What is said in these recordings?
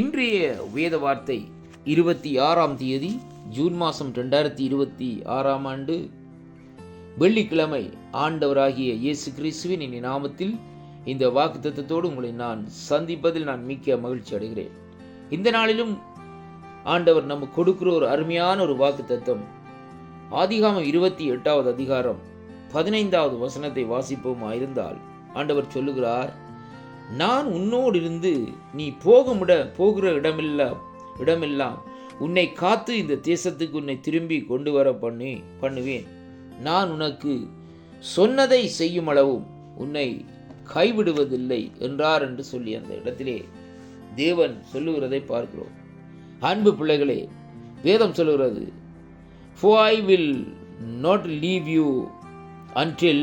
இன்றைய வேத வார்த்தை 26ஆம் தேதி ஜூன் மாதம் 2026ஆம் ஆண்டு வெள்ளிக்கிழமை. ஆண்டவராகிய இயேசு கிறிஸ்துவின் இனி நாமத்தில் இந்த வாக்குத்தத்தத்தோடு உங்களை நான் சந்திப்பதில் நான் மிக்க மகிழ்ச்சி அடைகிறேன். இந்த நாளிலும் ஆண்டவர் நமக்கு கொடுக்கிற ஒரு அருமையான ஒரு வாக்குத்தத்தம். ஆதிகாமம் 28வது அதிகாரம் 15வது வசனத்தை வாசிப்போமா இருந்தால் ஆண்டவர் சொல்லுகிறார், நான் உன்னோடு இருந்து நீ போகிற இடமெல்லாம் உன்னை காத்து இந்த தேசத்துக்கு உன்னை திரும்பி கொண்டு வர பண்ணுவேன். நான் உனக்கு சொன்னதை செய்யும் அளவும் உன்னை கைவிடுவதில்லை என்றார் என்று சொல்லி அந்த இடத்திலே தேவன் சொல்லுகிறதை பார்க்கிறோம். அன்பு பிள்ளைகளே, வேதம் சொல்லுகிறது, For I will not leave you until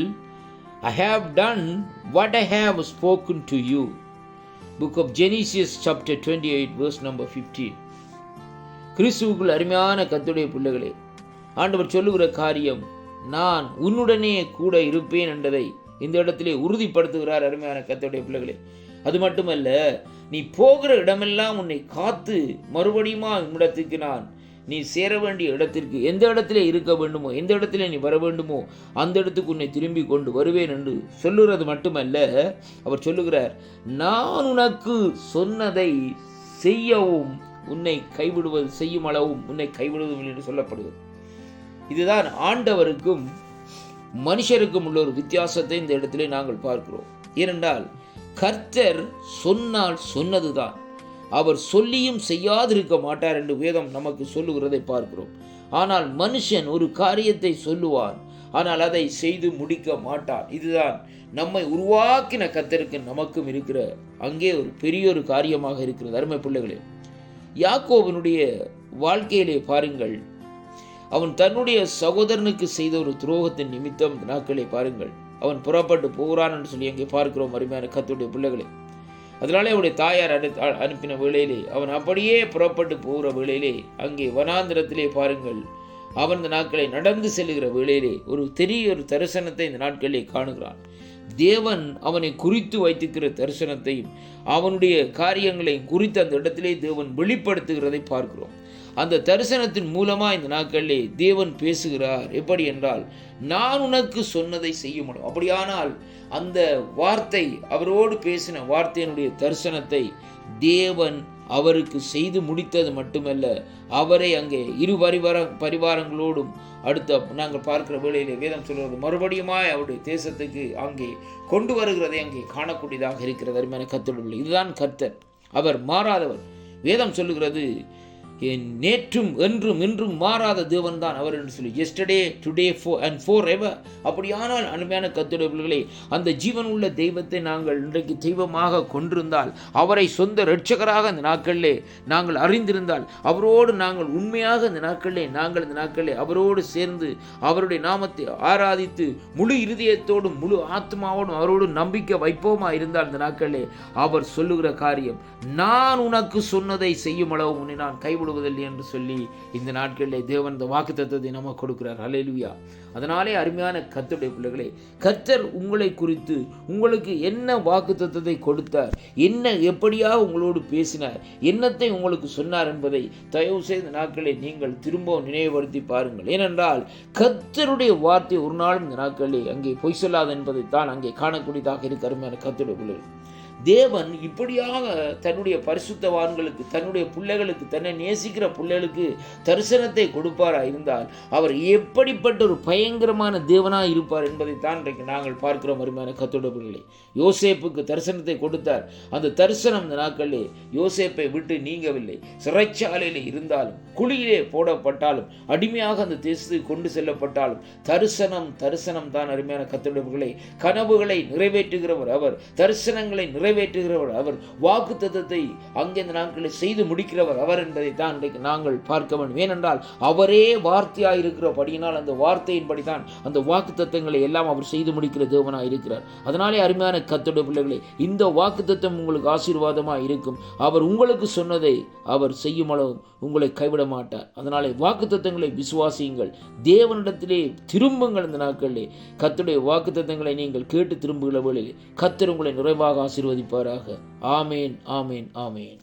I have done what I have spoken to you. Book of Genesis chapter 28 verse number 15. கிறிஸ்துவுக்குள் அருமையான கர்த்தருடைய பிள்ளைகளே, ஆண்டவர் சொல்லுகிற காரியம், நான் உன்னுடனே கூட இருப்பேன் என்றதை இந்த இடத்திலே உறுதிப்படுத்துகிறார். அருமையான கர்த்தருடைய பிள்ளைகளே, அது மட்டுமல்ல, நீ போகிற இடமெல்லாம் உன்னை காத்து மறுபடியுமா உன்னிடத்துக்கு நீ சேர வேண்டிய இடத்திற்கு, எந்த இடத்திலே இருக்க வேண்டுமோ, எந்த இடத்திலே நீ வர வேண்டுமோ அந்த இடத்துக்கு உன்னை திரும்பி கொண்டு வருவேன் என்று சொல்லுகிறது மட்டுமல்ல, அவர் சொல்லுகிறார், நான் உனக்கு சொன்னதை செய்யவும் உன்னை செய்யும் அளவும் உன்னை கைவிடுவதும் என்று சொல்லப்படுகிறது. இதுதான் ஆண்டவருக்கும் மனுஷருக்கும் உள்ள ஒரு வித்தியாசத்தை இந்த இடத்திலே நாங்கள் பார்க்கிறோம். ஏனென்றால் கர்த்தர் சொன்னால் சொன்னதுதான், அவர் சொல்லியும் செய்யாதிருக்க மாட்டார் என்று வேதம் நமக்கு சொல்லுகிறதை பார்க்கிறோம். ஆனால் மனுஷன் ஒரு காரியத்தை சொல்லுவான், ஆனால் அதை செய்து முடிக்க மாட்டான். இதுதான் நம்மை உருவாக்கின கர்த்தருக்கு நமக்கும் இருக்கிற அங்கே ஒரு பெரிய ஒரு காரியமாக இருக்கிறது. அருமை பிள்ளைகளே, யாக்கோபனுடைய வாழ்க்கையிலே பாருங்கள், அவன் தன்னுடைய சகோதரனுக்கு செய்த ஒரு துரோகத்தின் நிமித்தம் நாட்களை பாருங்கள், அவன் புறப்பட்டு போகிறான் என்று சொல்லி அங்கே பார்க்கிறோம். அருமையான கர்த்தருடைய பிள்ளைகளே, அதனாலே அவருடைய தாயார் அனுப்பின வேளையிலே அவன் அப்படியே புறப்பட்டு போகிற வேளையிலே அங்கே வனாந்திரத்திலே பாருங்கள், அவன் இந்த நாட்களை நடந்து செல்லுகிற வேளையிலே ஒரு தரிசனத்தை இந்த நாட்களிலே காணுகிறான். தேவன் அவனை குறித்து வைத்திருக்கிற தரிசனத்தையும் அவனுடைய காரியங்களையும் குறித்து அந்த இடத்திலே தேவன் வெளிப்படுத்துகிறதை பார்க்கிறோம். அந்த தரிசனத்தின் மூலமாக இந்த நாட்களிலே தேவன் பேசுகிறார். எப்படி என்றால், நான் உனக்கு சொன்னதை செய்ய முடியும். அப்படியானால் அந்த வார்த்தை, அவரோடு பேசின வார்த்தையினுடைய தரிசனத்தை தேவன் அவருக்கு செய்து முடித்தது மட்டுமல்ல, அவரை அங்கே இரு பரிவாரங்களோடும் அடுத்த நாங்கள் பார்க்கிற வேளையிலே வேதம் சொல்கிறது, மறுபடியுமாய் அவருடைய தேசத்துக்கு அங்கே கொண்டு வருகிறதை அங்கே காணக்கூடியதாக இருக்கிறது. அருமையான கர்த்தருடைய, இதுதான் கர்த்தர், அவர் மாறாதவர். வேதம் சொல்லுகிறது, நேற்றும் என்றும் இன்றும் மாறாத தேவன் தான் அவர் என்று சொல்லி, எஸ்டர்டே டுடே அண்ட் ஃபோர் எவர். அப்படியானால் அருமையான கர்த்தருடைய பிள்ளைகளே, அந்த ஜீவன் உள்ள தெய்வத்தை நாங்கள் இன்றைக்கு தெய்வமாக கொண்டிருந்தால், அவரை சொந்த இரட்சகராக இந்த நாட்களிலே நாங்கள் அறிந்திருந்தால், அவரோடு நாங்கள் உண்மையாக இந்த நாட்களிலே அவரோடு சேர்ந்து அவருடைய நாமத்தை ஆராதித்து முழு இருதயத்தோடும் முழு ஆத்மாவோடும் அவரோடு நம்பிக்கை வைப்போமா இருந்தால், இந்த நாட்களிலே அவர் சொல்லுகிற காரியம், நான் உனக்கு சொன்னதை செய்யும் அளவு உன்னை நான் கைவிடுவதில்லை என்று சொல்லி இந்த நாட்களிலே தேவன் இந்த வாக்குத்தத்தத்தை நமக்கு கொடுக்கிறார். ஹல்லேலூயா. அதனாலே அருமையான கர்த்தருடைய பிள்ளைகளே, கர்த்தர் உங்களை குறித்து உங்களுக்கு என்ன வாக்குத்தத்தத்தை கொடுத்தார், என்ன எப்படியாக உங்களோடு பேசினார், என்னத்தை உங்களுக்கு சொன்னார் என்பதை தயவு செய்த நாட்களை நீங்கள் திரும்பவும் நினைவுபடுத்தி பாருங்கள். ஏனென்றால் கர்த்தருடைய வார்த்தை ஒரு நாளும் இந்த நாட்களிலே அங்கே பொய் சொல்லாது என்பதைத்தான் அங்கே காணக்கூடியதாக இருக்க. அருமையான கர்த்தருடைய பிள்ளைகள், தேவன் இப்படியாக தன்னுடைய பரிசுத்தவான்களுக்கு, தன்னுடைய பிள்ளைகளுக்கு, தன்னை நேசிக்கிற பிள்ளைகளுக்கு தரிசனத்தை கொடுப்பாரா இருந்தால், அவர் எப்படிப்பட்ட ஒரு பயங்கரமான தேவனாக இருப்பார் என்பதைத்தான் இன்றைக்கு நாங்கள் பார்க்கிறோம். அருமையான கர்த்தருடைய பிள்ளைகளே, யோசேப்புக்கு தரிசனத்தை கொடுத்தார். அந்த தரிசனம் இந்த நாட்களிலே யோசேப்பை விட்டு நீங்கவில்லை. சிறைச்சாலையில் இருந்தாலும், குழியிலே போடப்பட்டாலும், அடிமையாக அந்த தேசத்துக்கு கொண்டு செல்லப்பட்டாலும், தரிசனம் தான். அருமையான கர்த்தருடைய பிள்ளைகளே, கனவுகளை நிறைவேற்றுகிறவர் அவர், தரிசனங்களை நிறைவேற்றுகிறவர் அவர், வாக்குத்தத்தத்தை அங்கே இந்த நாட்களில் செய்து முடிக்கிறவர் அவர் என்பதை தான் இன்றைக்கு நாங்கள் பார்க்க வேண்டும். ஏனென்றால் அவரே வார்த்தையாயிருக்கிறபடியினால் அந்த வார்த்தையின்படி தான் அந்த வாக்குத்தத்தங்களை எல்லாம் அவர் செய்து முடிக்கிற தேவனாக இருக்கிறார். அதனாலே அருமையான கர்த்தருடைய பிள்ளைகளே, இந்த வாக்குத்தத்தம் உங்களுக்கு ஆசீர்வாதமாக இருக்கும். அவர் உங்களுக்கு சொன்னதை அவர் செய்யும் அளவும் உங்களை கைவிட மாட்டார். அதனாலே வாக்குத்தத்தங்களை விசுவாசியுங்கள், தேவனிடத்திலே திரும்புங்கள். இந்த நாட்களிலே கர்த்தருடைய வாக்குத்தத்தங்களை நீங்கள் கேட்டு திரும்புகிற வேளையிலே கர்த்தர் உங்களை நிறைவாக ஆசீர்வதிப்பாராக. ஆமேன், ஆமேன், ஆமேன்.